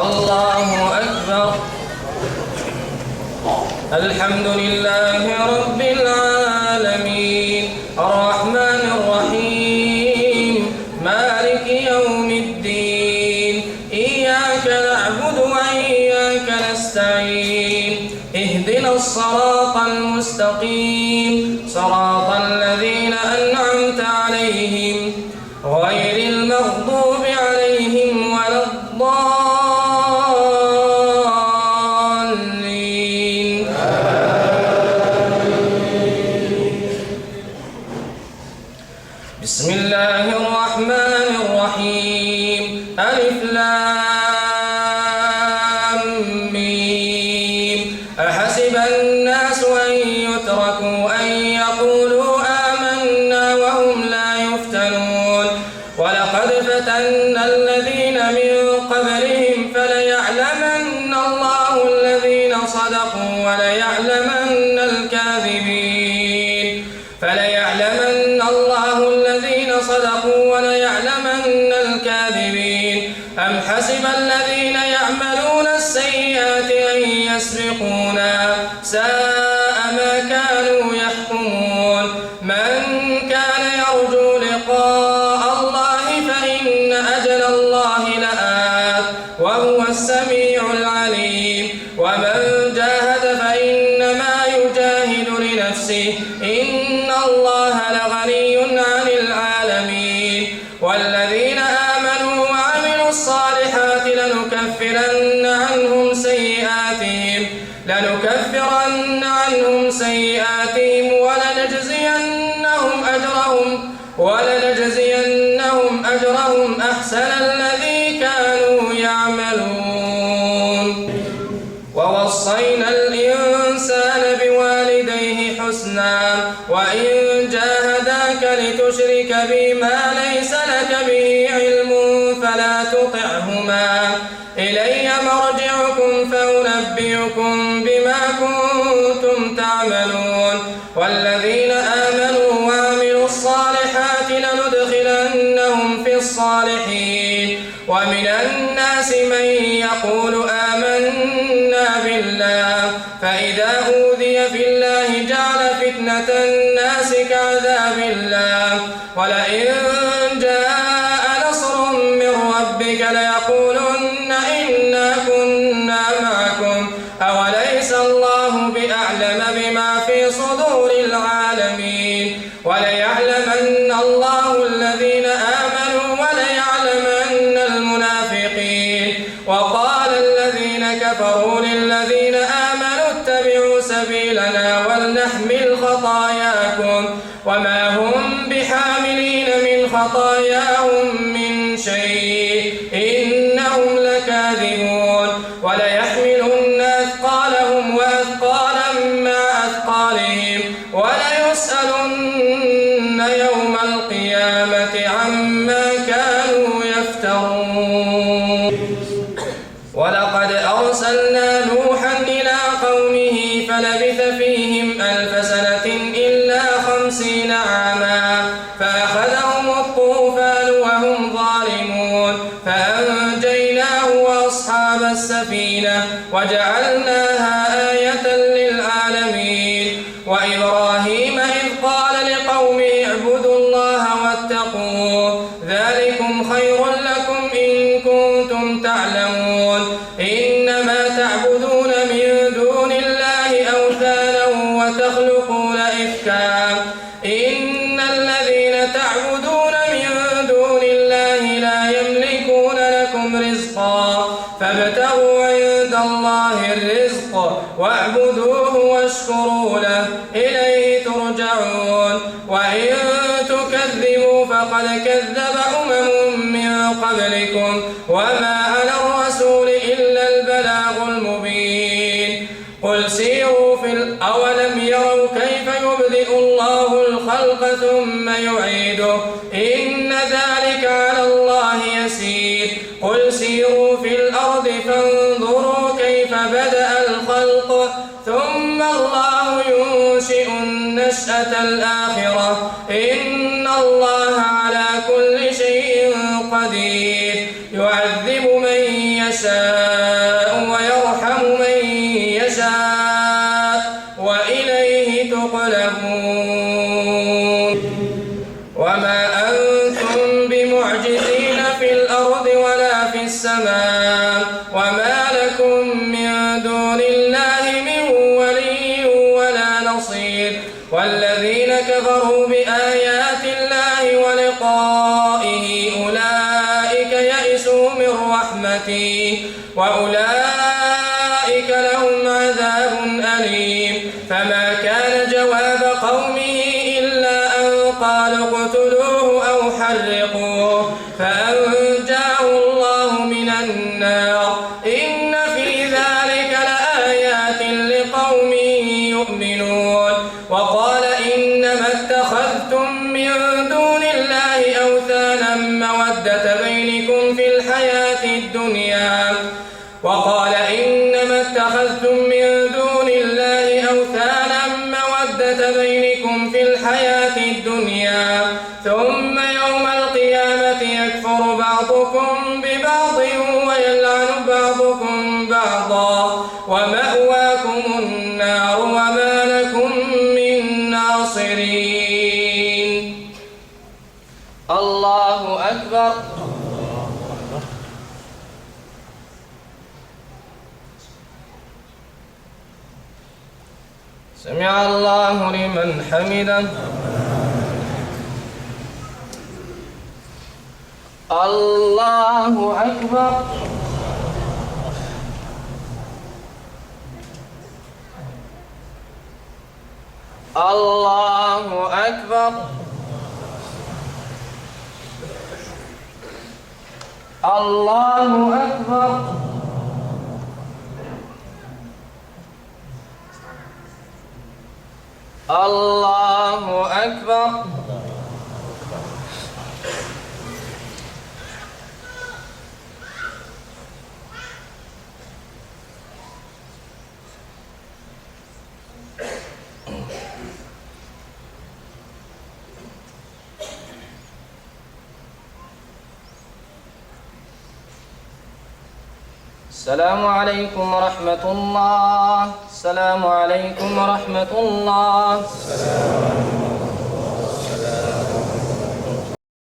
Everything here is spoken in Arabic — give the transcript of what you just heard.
الله أكبر. الحمد لله رب العالمين الرحمن الرحيم مالك يوم الدين إياك نعبد وإياك نستعين اهدنا الصراط المستقيم صراط الذين أنعمت عليهم غير المغضوب عليهم ولا الضالين. بسم الله الرحمن الرحيم ألف لام ميم أحسب الناس أن يتركوا أن يقولوا آمنا وهم لا يفتنون ولقد فتنا الذين من قبلهم فليعلمن الله الذين صدقوا وليعلمن الكاذبين أم حسب الذين يعملون السيئات أن يسبقونا ساء ما كانوا يحكمون من كان يرجو لقاء الله فإن أجل الله لآت وهو السميع العليم ومن جاهد فإنما يجاهد لنفسه إن الله لغني عن العالمين والذين آمنوا وعملوا الصالحات لنكفرن عنهم سيئاتهم ولنجزينهم أجرهم أحسن الذي كانوا يعملون ووصينا الإنسان بوالديه حسنا وإن جاهداك لتشرك بي ما ليس لك به علم فلا تطعهما إلي مرجعكم فأنبئكم بما كنتم تعملون والذين آمنوا وعملوا الصالحات لندخلنهم في الصالحين ومن الناس من يقول آمنا بالله فإذا أوذي في الله جعل فتنة الناس كعذاب الله ولئن جاء نصر من ربك ليقولن إنا كنا معكم أوليس الله بأعلم بما في صدور العالمين وليعلمن الله الذين آمنوا وليعلمن المنافقين وقال الذين كفروا للذين آمنوا اتبعوا سبيلنا ولنحمل خطاياكم وما هم بحاملين من خطاياهم من شيء إنهم لكاذبون وليحملن أثقالهم وأثقالا مع أثقالهم وليسألن يوم القيامة عما كانوا يفترون ولقد أرسلنا نوحا إلى قومه فلبث فيهم 1000 سنة إلا 50 عاما فأخذهم الطوفان وهم ظالمون فأنجيناه وأصحاب السفينة وجعلناها آية للعالمين وإبراهيم إذ قال لقومه اعبدوا الله واتقوه ذلكم خير لكم إن كنتم تعلمون إنما تعبدون من دون الله أوثانا وتخلقون إفكا إن الذين تعبدون من دون الله لا يملكون لكم رزقا فابتغوا عند الله الرزق واعبدوه واشكروا له إليه ترجعون وإن تكذبوا فقد كذب من قبلكم وما على الرسول إلا البلاغ المبين قل سيروا أولم يروا كيف يبدئ الله الخلق ثم يعيده إن ذلك على الله يسير قل سيروا في الأرض فانظروا كيف بدأ الخلق ثم الله ينشئ النشأة الآخرة إن الله على كل شيء قدير يعذب من يشاء ويرحم من يشاء وإليه تقلبون وما أنتم بمعجزين في الأرض ولا في السماء وما لكم من دون الله من ولي ولا نصير والذين كفروا بآيات الله ولقائه أولئك يئسوا من رحمتي وأولئك لهم عذاب أليم فما كان جواب قومه إلا أن قالوا اقتلوه أو حرقوه فأنجاه الله من النار إن في ذلك لآيات لقوم يؤمنون وقال إنما اتخذتم من دون الله أوثانا مودة بينكم في الحياة الدنيا ثم يوم القيامة يكفر بعضكم ببعض ويلعن بعضكم بعضا ومأواكم النار وما لكم من ناصرين. الله أكبر. سمع الله لمن حمده. الله أكبر. الله أكبر. الله أكبر. الله أكبر. السلام عليكم ورحمة الله. السلام عليكم ورحمة الله.